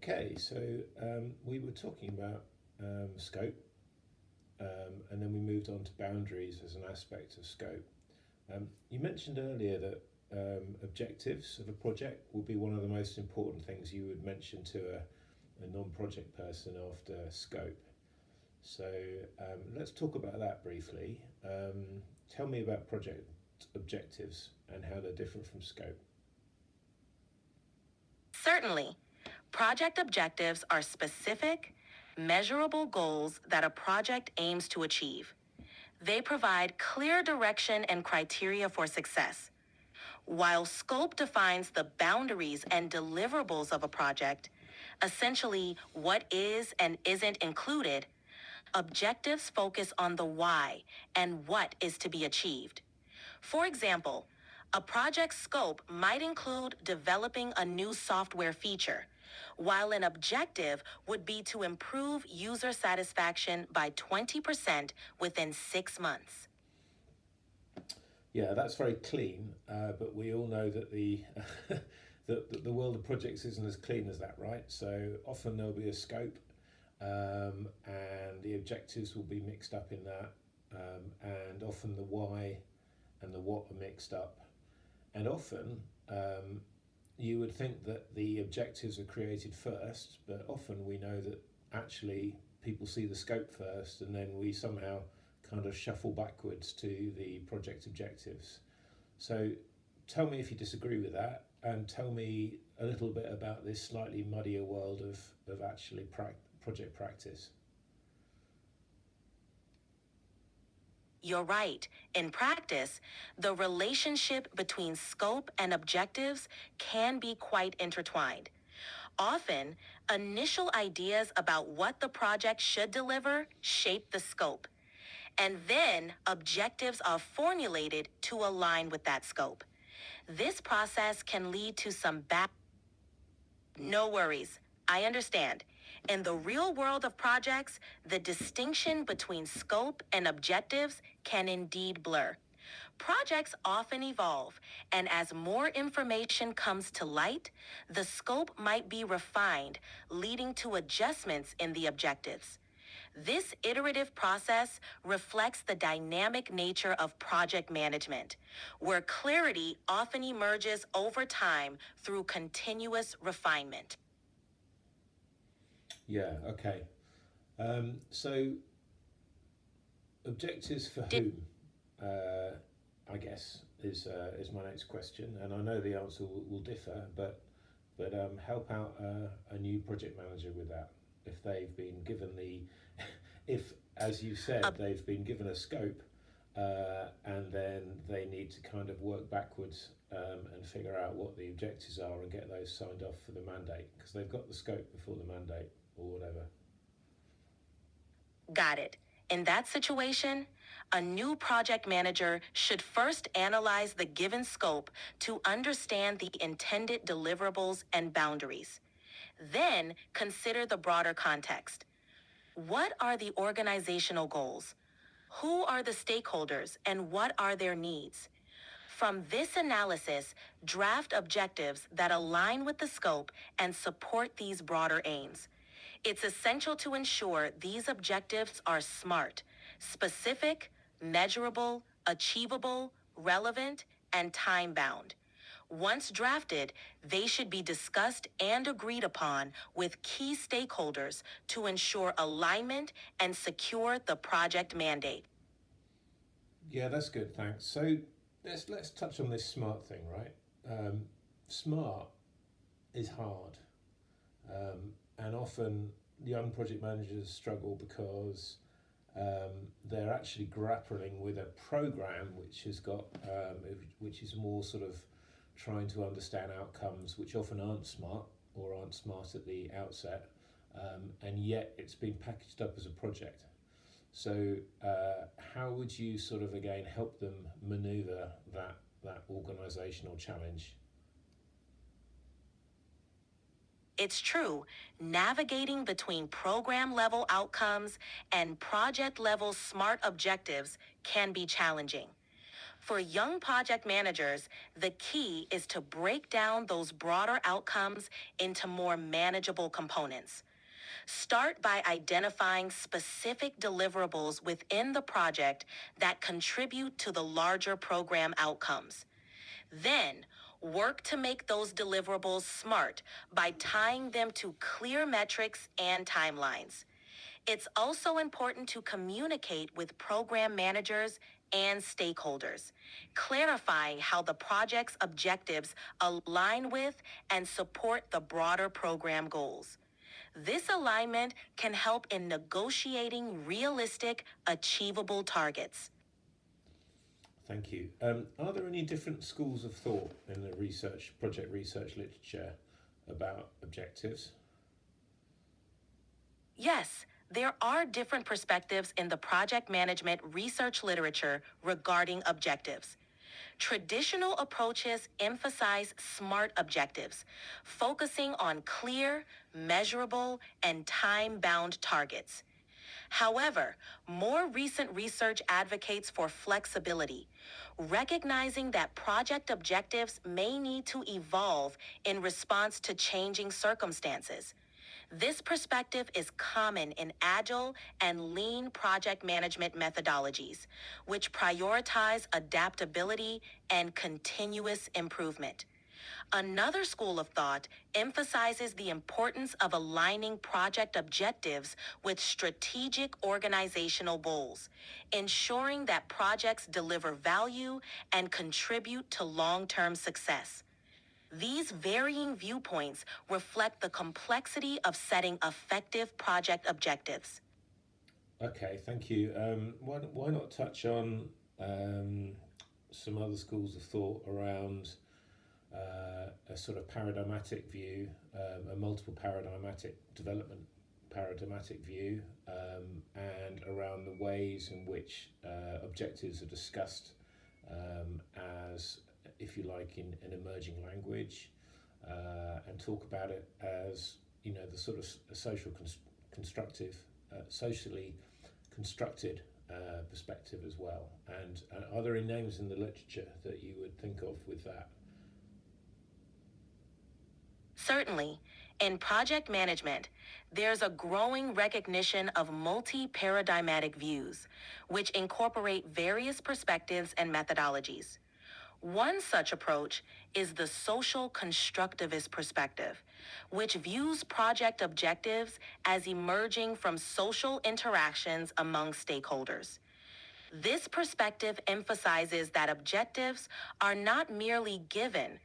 Okay, so we were talking about scope, and then we moved on to boundaries as an aspect of scope. You mentioned earlier that objectives of a project will be one of the most important things you would mention to a non-project person after scope. So let's talk about that briefly. Tell me about project objectives and how they're different from scope. Certainly, project objectives are specific, measurable goals that a project aims to achieve. They provide clear direction and criteria for success. While scope defines the boundaries and deliverables of a project, essentially what is and isn't included, objectives focus on the why and what is to be achieved. For example, a project scope might include developing a new software feature, while an objective would be to improve user satisfaction by 20% within 6 months. Yeah, that's very clean, but we all know that the world of projects isn't as clean as that, right? So often there'll be a scope, and the objectives will be mixed up in that, and often the why and the what are mixed up, and often you would think that the objectives are created first, but often we know that actually people see the scope first, and then we somehow kind of shuffle backwards to the project objectives. So tell me if you disagree with that, and tell me a little bit about this slightly muddier world of actually project practice. You're right. In practice, the relationship between scope and objectives can be quite intertwined. Often, initial ideas about what the project should deliver shape the scope, and then objectives are formulated to align with that scope. This process can lead to some back. No worries. I understand. In the real world of projects, the distinction between scope and objectives can indeed blur. Projects often evolve, and as more information comes to light, the scope might be refined, leading to adjustments in the objectives. This iterative process reflects the dynamic nature of project management, where clarity often emerges over time through continuous refinement. Yeah, okay. So objectives for Did whom? Uh, I guess is my next question, and I know the answer will differ, but help out a new project manager with that if they've been given the if, as you said, they've been given a scope, and then they need to kind of work backwards, and figure out what the objectives are and get those signed off for the mandate because they've got the scope before the mandate or whatever. Got it. In that situation, a new project manager should first analyze the given scope to understand the intended deliverables and boundaries. Then consider the broader context. What are the organizational goals? Who are the stakeholders and what are their needs? From this analysis, draft objectives that align with the scope and support these broader aims. It's essential to ensure these objectives are SMART, specific, measurable, achievable, relevant, and time bound. Once drafted, they should be discussed and agreed upon with key stakeholders to ensure alignment and secure the project mandate. Yeah, that's good. Thanks. So let's touch on this smart thing, right? Smart is hard, and often young project managers struggle because they're actually grappling with a program which has got which is more sort of trying to understand outcomes which often aren't smart or aren't smart at the outset, and yet it's been packaged up as a project. So, how would you sort of again help them maneuver that organisational challenge? It's true, navigating between program level outcomes and project level SMART objectives can be challenging. For young project managers, the key is to break down those broader outcomes into more manageable components. Start by identifying specific deliverables within the project that contribute to the larger program outcomes. Then, work to make those deliverables smart by tying them to clear metrics and timelines. It's also important to communicate with program managers and stakeholders, clarifying how the project's objectives align with and support the broader program goals. This alignment can help in negotiating realistic, achievable targets. Thank you. Are there any different schools of thought in the project research literature about objectives? Yes, there are different perspectives in the project management research literature regarding objectives. Traditional approaches emphasize SMART objectives, focusing on clear, measurable, and time-bound targets. However, more recent research advocates for flexibility, recognizing that project objectives may need to evolve in response to changing circumstances. This perspective is common in agile and lean project management methodologies, which prioritize adaptability and continuous improvement. Another school of thought emphasizes the importance of aligning project objectives with strategic organizational goals, ensuring that projects deliver value and contribute to long-term success. These varying viewpoints reflect the complexity of setting effective project objectives. Okay, thank you. Why not touch on some other schools of thought around a sort of paradigmatic view, a multiple paradigmatic development paradigmatic view, and around the ways in which objectives are discussed as, if you like, in an emerging language, and talk about it as, you know, the sort of constructive, socially constructed perspective as well. And are there any names in the literature that you would think of with that? Certainly, in project management, there's a growing recognition of multi-paradigmatic views, which incorporate various perspectives and methodologies. One such approach is the social constructivist perspective, which views project objectives as emerging from social interactions among stakeholders. This perspective emphasizes that objectives are not merely given,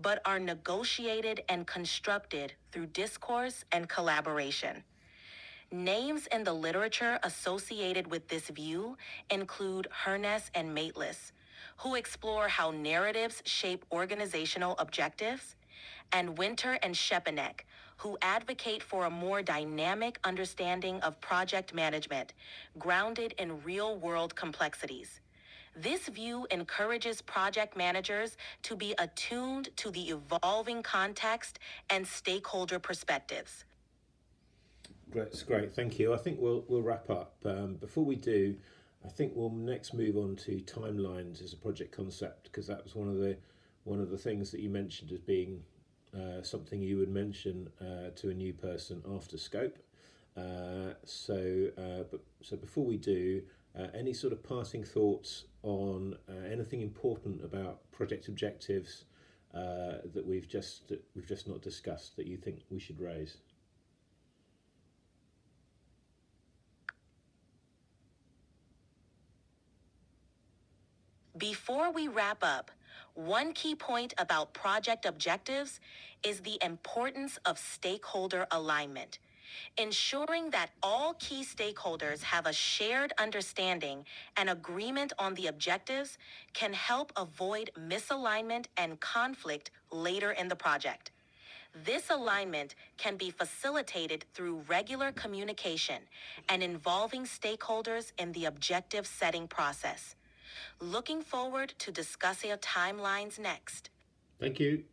but are negotiated and constructed through discourse and collaboration. Names in the literature associated with this view include Hurness and Maitlis, who explore how narratives shape organizational objectives, and Winter and Shepanek, who advocate for a more dynamic understanding of project management, grounded in real-world complexities. This view encourages project managers to be attuned to the evolving context and stakeholder perspectives. Great, it's great. Thank you. I think we'll wrap up. Before we do, I think we'll next move on to timelines as a project concept, because that was one of the things that you mentioned as being something you would mention to a new person after scope. So before we do, any sort of passing thoughts on anything important about project objectives that we've just not discussed that you think we should raise? Before we wrap up, one key point about project objectives is the importance of stakeholder alignment. Ensuring that all key stakeholders have a shared understanding and agreement on the objectives can help avoid misalignment and conflict later in the project. This alignment can be facilitated through regular communication and involving stakeholders in the objective setting process. Looking forward to discussing timelines next. Thank you.